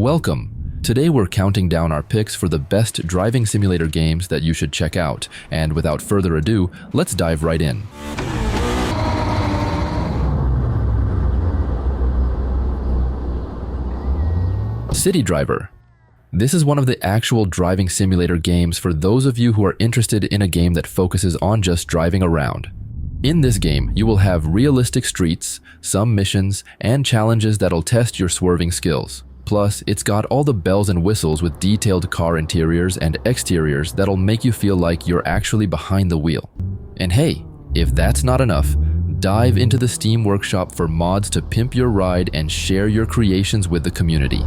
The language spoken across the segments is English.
Welcome! Today we're counting down our picks for the best driving simulator games that you should check out, and without further ado, let's dive right in. CityDriver. This is one of the actual driving simulator games for those of you who are interested in a game that focuses on just driving around. In this game, you will have realistic streets, some missions, and challenges that'll test your swerving skills. Plus, it's got all the bells and whistles with detailed car interiors and exteriors that'll make you feel like you're actually behind the wheel. And hey, if that's not enough, dive into the Steam Workshop for mods to pimp your ride and share your creations with the community.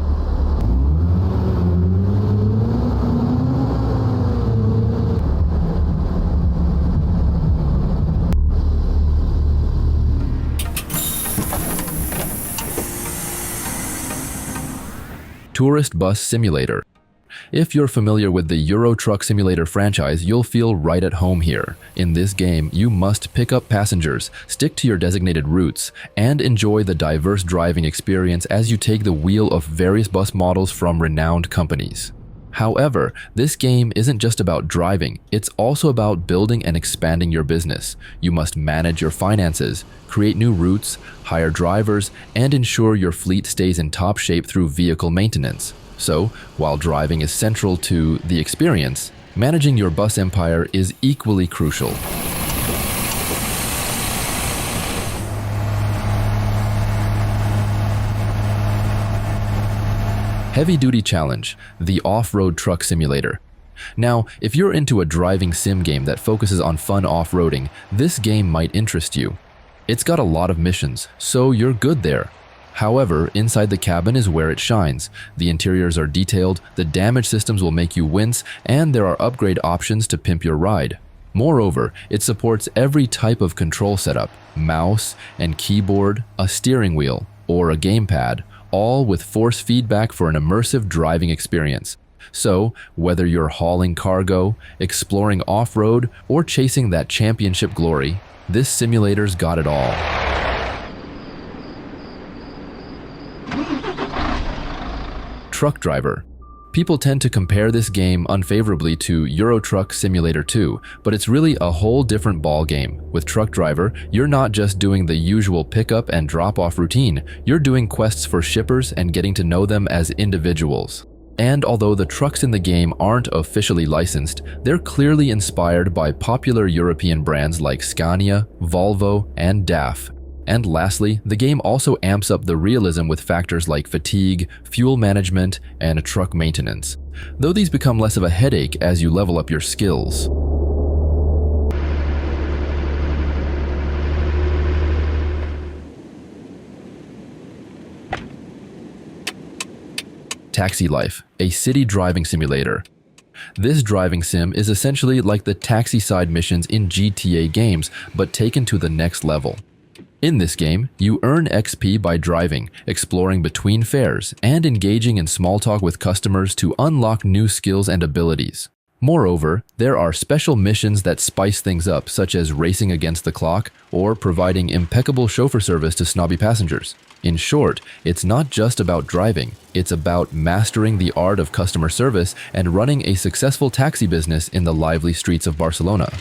Tourist Bus Simulator. If you're familiar with the Euro Truck Simulator franchise, you'll feel right at home here. In this game, you must pick up passengers, stick to your designated routes, and enjoy the diverse driving experience as you take the wheel of various bus models from renowned companies. However, this game isn't just about driving, it's also about building and expanding your business. You must manage your finances, create new routes, hire drivers, and ensure your fleet stays in top shape through vehicle maintenance. So, while driving is central to the experience, managing your bus empire is equally crucial. Heavy Duty Challenge, the off-road truck simulator. Now, if you're into a driving sim game that focuses on fun off-roading, this game might interest you. It's got a lot of missions, so you're good there. However, inside the cabin is where it shines. The interiors are detailed, the damage systems will make you wince, and there are upgrade options to pimp your ride. Moreover, it supports every type of control setup: mouse and keyboard, a steering wheel, or a gamepad, all with force feedback for an immersive driving experience. So, whether you're hauling cargo, exploring off-road, or chasing that championship glory, this simulator's got it all. Truck Driver. People tend to compare this game unfavorably to Euro Truck Simulator 2, but it's really a whole different ball game. With Truck Driver, you're not just doing the usual pickup and drop-off routine, you're doing quests for shippers and getting to know them as individuals. And although the trucks in the game aren't officially licensed, they're clearly inspired by popular European brands like Scania, Volvo, and DAF. And lastly, the game also amps up the realism with factors like fatigue, fuel management, and truck maintenance, though these become less of a headache as you level up your skills. Taxi Life, a city driving simulator. This driving sim is essentially like the taxi side missions in GTA games, but taken to the next level. In this game, you earn XP by driving, exploring between fares, and engaging in small talk with customers to unlock new skills and abilities. Moreover, there are special missions that spice things up, such as racing against the clock or providing impeccable chauffeur service to snobby passengers. In short, it's not just about driving, it's about mastering the art of customer service and running a successful taxi business in the lively streets of Barcelona.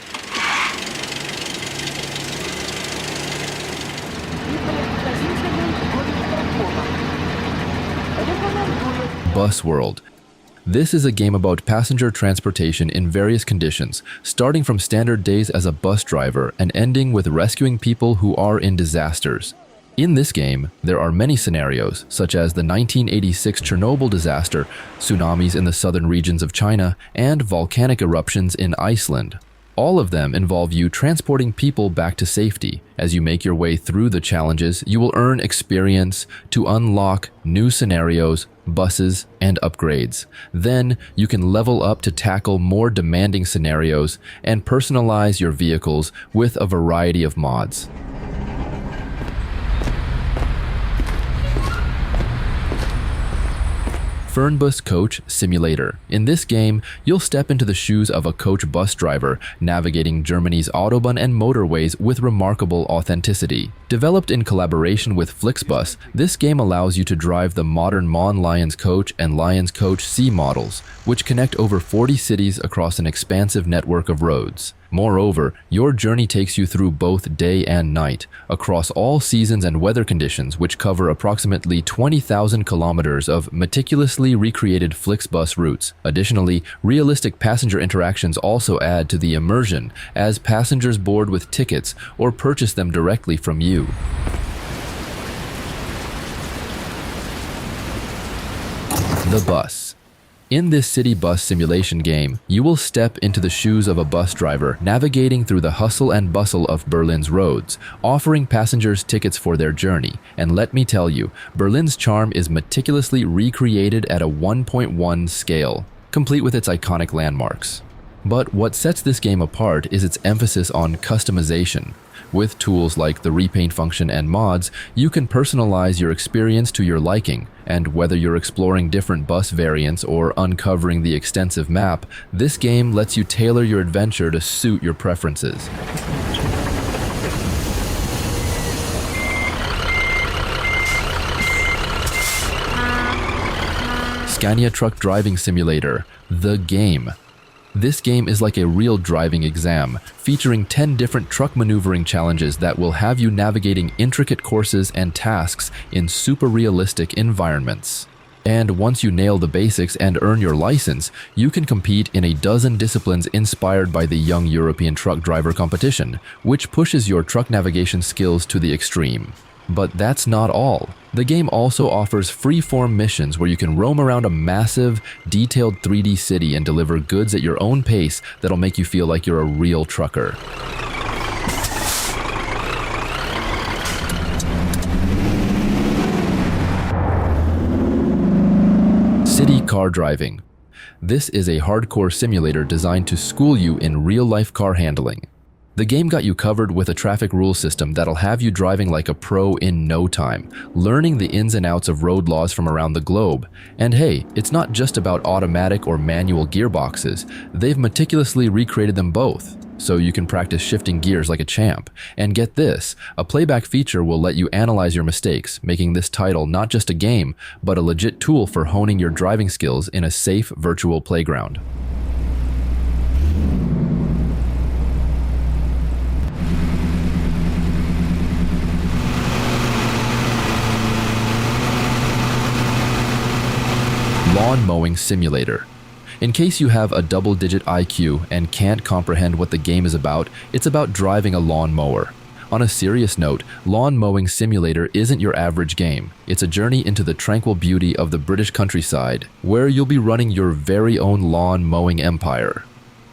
Bus World. This is a game about passenger transportation in various conditions, starting from standard days as a bus driver and ending with rescuing people who are in disasters. In this game, there are many scenarios, such as the 1986 Chernobyl disaster, tsunamis in the southern regions of China, and volcanic eruptions in Iceland. All of them involve you transporting people back to safety. As you make your way through the challenges, you will earn experience to unlock new scenarios, buses, and upgrades. Then, you can level up to tackle more demanding scenarios and personalize your vehicles with a variety of mods. Fernbus Coach Simulator. In this game, you'll step into the shoes of a coach bus driver, navigating Germany's Autobahn and motorways with remarkable authenticity. Developed in collaboration with Flixbus, this game allows you to drive the modern MAN Lions Coach and Lions Coach C models, which connect over 40 cities across an expansive network of roads. Moreover, your journey takes you through both day and night, across all seasons and weather conditions, which cover approximately 20,000 kilometers of meticulously recreated Flixbus routes. Additionally, realistic passenger interactions also add to the immersion, as passengers board with tickets or purchase them directly from you. The bus. In this city bus simulation game, you will step into the shoes of a bus driver navigating through the hustle and bustle of Berlin's roads, offering passengers tickets for their journey. And let me tell you, Berlin's charm is meticulously recreated at a 1.1 scale, complete with its iconic landmarks. But what sets this game apart is its emphasis on customization. With tools like the repaint function and mods, you can personalize your experience to your liking, and whether you're exploring different bus variants or uncovering the extensive map, this game lets you tailor your adventure to suit your preferences. Scania Truck Driving Simulator, the game. This game is like a real driving exam, featuring 10 different truck maneuvering challenges that will have you navigating intricate courses and tasks in super realistic environments. And once you nail the basics and earn your license, you can compete in a dozen disciplines inspired by the Young European Truck Driver competition, which pushes your truck navigation skills to the extreme. But that's not all. The game also offers free-form missions where you can roam around a massive, detailed 3D city and deliver goods at your own pace that'll make you feel like you're a real trucker. City car driving. This is a hardcore simulator designed to school you in real-life car handling. The game got you covered with a traffic rule system that'll have you driving like a pro in no time, learning the ins and outs of road laws from around the globe. And hey, it's not just about automatic or manual gearboxes. They've meticulously recreated them both, so you can practice shifting gears like a champ. And get this, a playback feature will let you analyze your mistakes, making this title not just a game, but a legit tool for honing your driving skills in a safe virtual playground. Lawn Mowing Simulator. In case you have a double-digit IQ and can't comprehend what the game is about, it's about driving a lawn mower. On a serious note, Lawn Mowing Simulator isn't your average game. It's a journey into the tranquil beauty of the British countryside, where you'll be running your very own lawn mowing empire.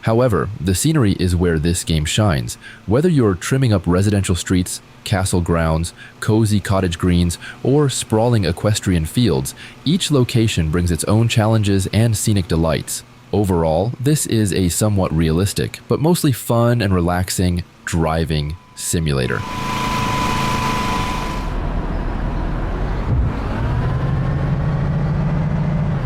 However, the scenery is where this game shines. Whether you're trimming up residential streets, castle grounds, cozy cottage greens, or sprawling equestrian fields, each location brings its own challenges and scenic delights. Overall, this is a somewhat realistic, but mostly fun and relaxing driving simulator.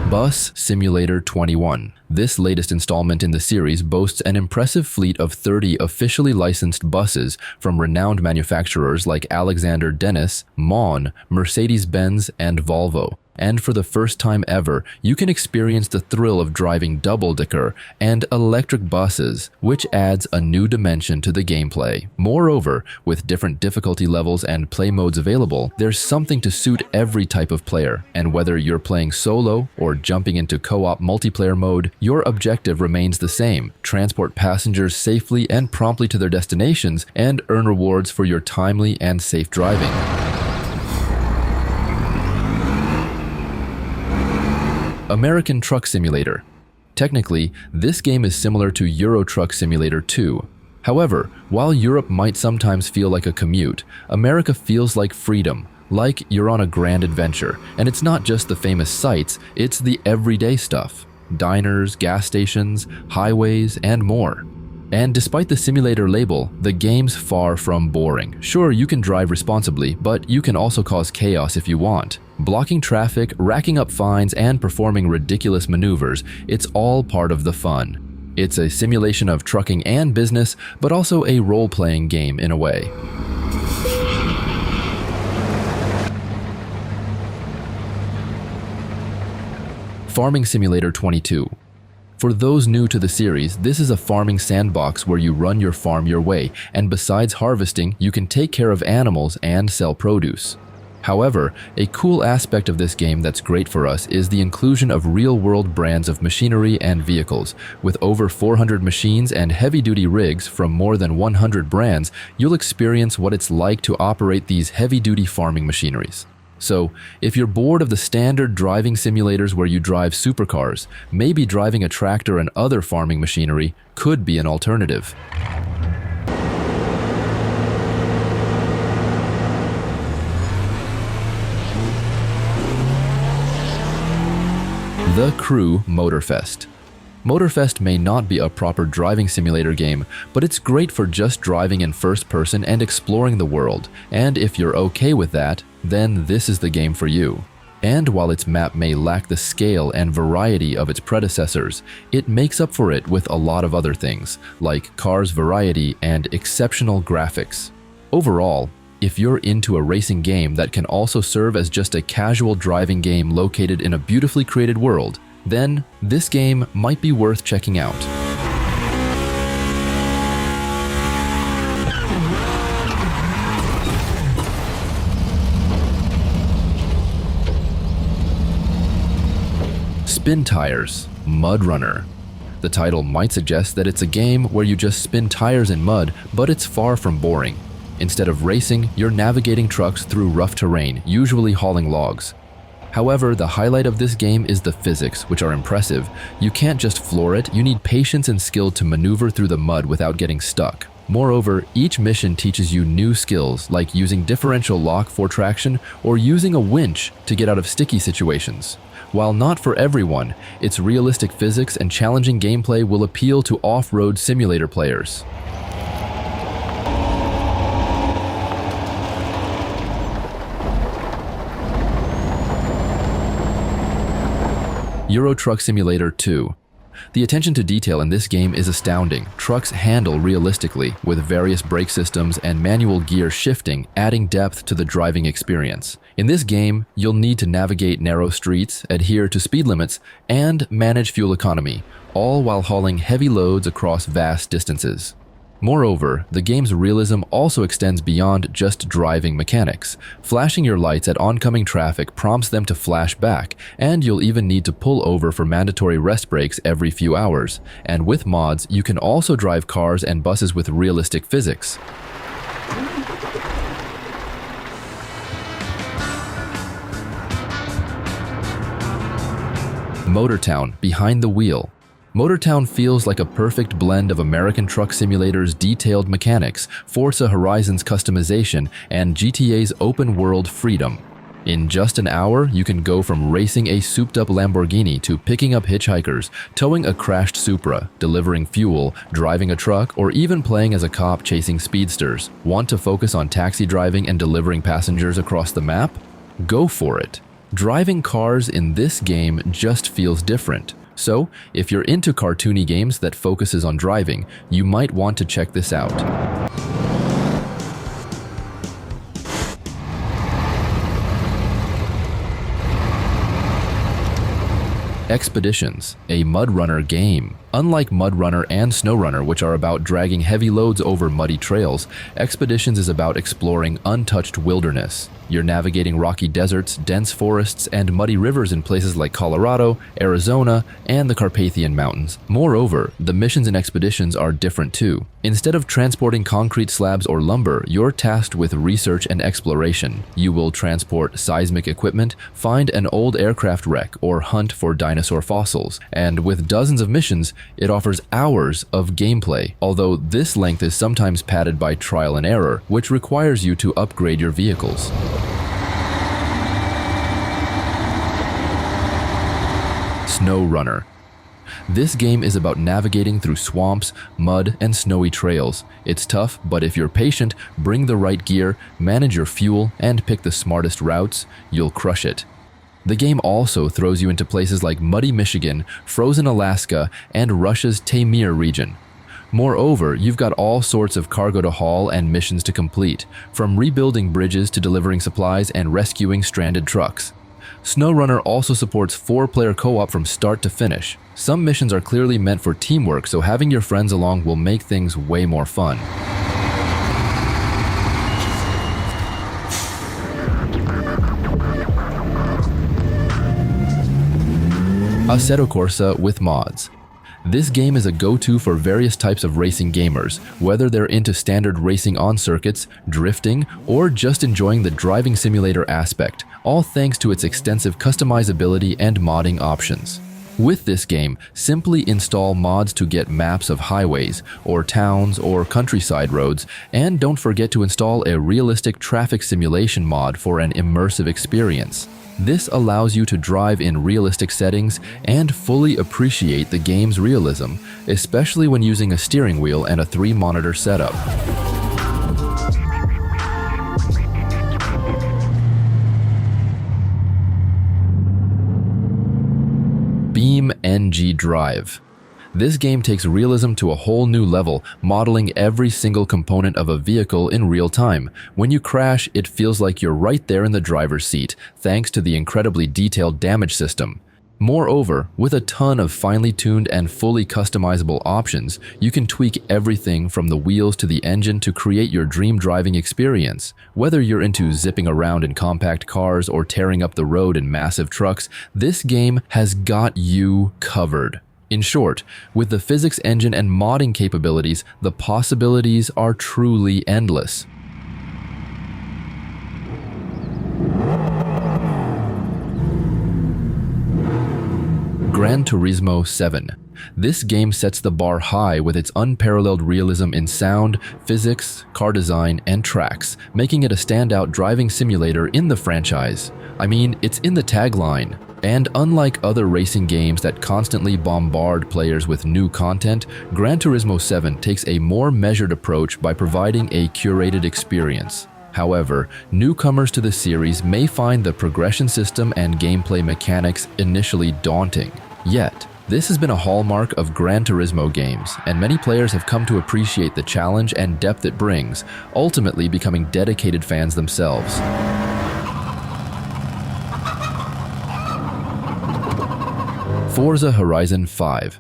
Bus Simulator 21. This latest installment in the series boasts an impressive fleet of 30 officially licensed buses from renowned manufacturers like Alexander Dennis, MAN, Mercedes-Benz, and Volvo. And for the first time ever, you can experience the thrill of driving double-decker and electric buses, which adds a new dimension to the gameplay. Moreover, with different difficulty levels and play modes available, there's something to suit every type of player. And whether you're playing solo or jumping into co-op multiplayer mode, your objective remains the same: transport passengers safely and promptly to their destinations and earn rewards for your timely and safe driving. American Truck Simulator. Technically, this game is similar to Euro Truck Simulator 2. However, while Europe might sometimes feel like a commute, America feels like freedom, like you're on a grand adventure. And it's not just the famous sights, it's the everyday stuff: diners, gas stations, highways, and more. And despite the simulator label, the game's far from boring. Sure, you can drive responsibly, but you can also cause chaos if you want. Blocking traffic, racking up fines, and performing ridiculous maneuvers, it's all part of the fun. It's a simulation of trucking and business, but also a role-playing game in a way. Farming Simulator 22. For those new to the series, this is a farming sandbox where you run your farm your way, and besides harvesting, you can take care of animals and sell produce. However, a cool aspect of this game that's great for us is the inclusion of real-world brands of machinery and vehicles. With over 400 machines and heavy-duty rigs from more than 100 brands, you'll experience what it's like to operate these heavy-duty farming machineries. So, if you're bored of the standard driving simulators where you drive supercars, maybe driving a tractor and other farming machinery could be an alternative. The Crew Motorfest. Motorfest may not be a proper driving simulator game, but it's great for just driving in first person and exploring the world, and if you're okay with that, then this is the game for you. And while its map may lack the scale and variety of its predecessors, it makes up for it with a lot of other things, like cars variety and exceptional graphics. Overall, if you're into a racing game that can also serve as just a casual driving game located in a beautifully created world, then this game might be worth checking out. Spintires, MudRunner. The title might suggest that it's a game where you just spin tires in mud, but it's far from boring. Instead of racing, you're navigating trucks through rough terrain, usually hauling logs. However, the highlight of this game is the physics, which are impressive. You can't just floor it, you need patience and skill to maneuver through the mud without getting stuck. Moreover, each mission teaches you new skills, like using differential lock for traction or using a winch to get out of sticky situations. While not for everyone, its realistic physics and challenging gameplay will appeal to off-road simulator players. Euro Truck Simulator 2. The attention to detail in this game is astounding. Trucks handle realistically, with various brake systems and manual gear shifting, adding depth to the driving experience. In this game, you'll need to navigate narrow streets, adhere to speed limits, and manage fuel economy, all while hauling heavy loads across vast distances. Moreover, the game's realism also extends beyond just driving mechanics. Flashing your lights at oncoming traffic prompts them to flash back, and you'll even need to pull over for mandatory rest breaks every few hours. And with mods, you can also drive cars and buses with realistic physics. Motortown, Behind the Wheel. Motortown feels like a perfect blend of American Truck Simulator's detailed mechanics, Forza Horizon's customization, and GTA's open-world freedom. In just an hour, you can go from racing a souped-up Lamborghini to picking up hitchhikers, towing a crashed Supra, delivering fuel, driving a truck, or even playing as a cop chasing speedsters. Want to focus on taxi driving and delivering passengers across the map? Go for it. Driving cars in this game just feels different. So, if you're into cartoony games that focuses on driving, you might want to check this out. Expeditions, a MudRunner game. Unlike MudRunner and SnowRunner, which are about dragging heavy loads over muddy trails, Expeditions is about exploring untouched wilderness. You're navigating rocky deserts, dense forests, and muddy rivers in places like Colorado, Arizona, and the Carpathian Mountains. Moreover, the missions in Expeditions are different too. Instead of transporting concrete slabs or lumber, you're tasked with research and exploration. You will transport seismic equipment, find an old aircraft wreck, or hunt for dinosaur fossils. And with dozens of missions, it offers hours of gameplay, although this length is sometimes padded by trial and error, which requires you to upgrade your vehicles. SnowRunner. This game is about navigating through swamps, mud, and snowy trails. It's tough, but if you're patient, bring the right gear, manage your fuel, and pick the smartest routes, you'll crush it. The game also throws you into places like muddy Michigan, frozen Alaska, and Russia's Taymyr region. Moreover, you've got all sorts of cargo to haul and missions to complete, from rebuilding bridges to delivering supplies and rescuing stranded trucks. SnowRunner also supports 4-player co-op from start to finish. Some missions are clearly meant for teamwork, so having your friends along will make things way more fun. Assetto Corsa with mods. This game is a go-to for various types of racing gamers, whether they're into standard racing on circuits, drifting, or just enjoying the driving simulator aspect, all thanks to its extensive customizability and modding options. With this game, simply install mods to get maps of highways, or towns, or countryside roads, and don't forget to install a realistic traffic simulation mod for an immersive experience. This allows you to drive in realistic settings and fully appreciate the game's realism, especially when using a steering wheel and a 3-monitor setup. BeamNG.drive. This game takes realism to a whole new level, modeling every single component of a vehicle in real time. When you crash, it feels like you're right there in the driver's seat, thanks to the incredibly detailed damage system. Moreover, with a ton of finely tuned and fully customizable options, you can tweak everything from the wheels to the engine to create your dream driving experience. Whether you're into zipping around in compact cars or tearing up the road in massive trucks, this game has got you covered. In short, with the physics engine and modding capabilities, the possibilities are truly endless. Gran Turismo 7. This game sets the bar high with its unparalleled realism in sound, physics, car design, and tracks, making it a standout driving simulator in the franchise. I mean, it's in the tagline. And unlike other racing games that constantly bombard players with new content, Gran Turismo 7 takes a more measured approach by providing a curated experience. However, newcomers to the series may find the progression system and gameplay mechanics initially daunting. Yet, this has been a hallmark of Gran Turismo games, and many players have come to appreciate the challenge and depth it brings, ultimately becoming dedicated fans themselves. Forza Horizon 5.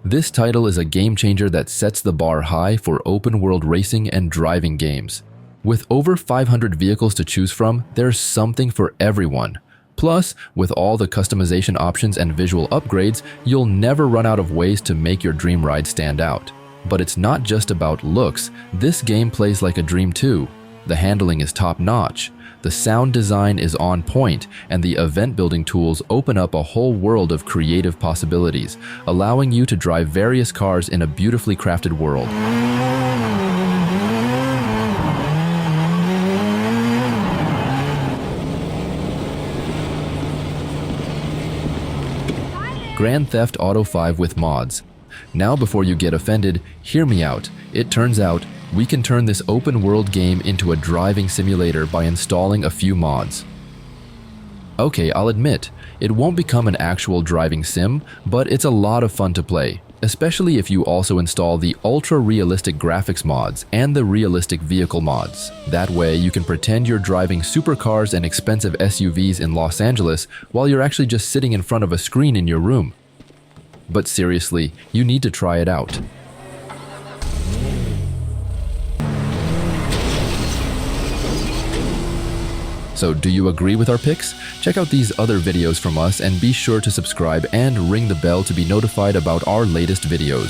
This title is a game changer that sets the bar high for open-world racing and driving games. With over 500 vehicles to choose from, there's something for everyone. Plus, with all the customization options and visual upgrades, you'll never run out of ways to make your dream ride stand out. But it's not just about looks. This game plays like a dream too. The handling is top-notch. The sound design is on point, and the event-building tools open up a whole world of creative possibilities, allowing you to drive various cars in a beautifully crafted world. Grand Theft Auto 5 with mods. Now before you get offended, hear me out. It turns out, we can turn this open-world game into a driving simulator by installing a few mods. Okay, I'll admit, it won't become an actual driving sim, but it's a lot of fun to play, especially if you also install the ultra-realistic graphics mods and the realistic vehicle mods. That way, you can pretend you're driving supercars and expensive SUVs in Los Angeles while you're actually just sitting in front of a screen in your room. But seriously, you need to try it out. So do you agree with our picks? Check out these other videos from us and be sure to subscribe and ring the bell to be notified about our latest videos.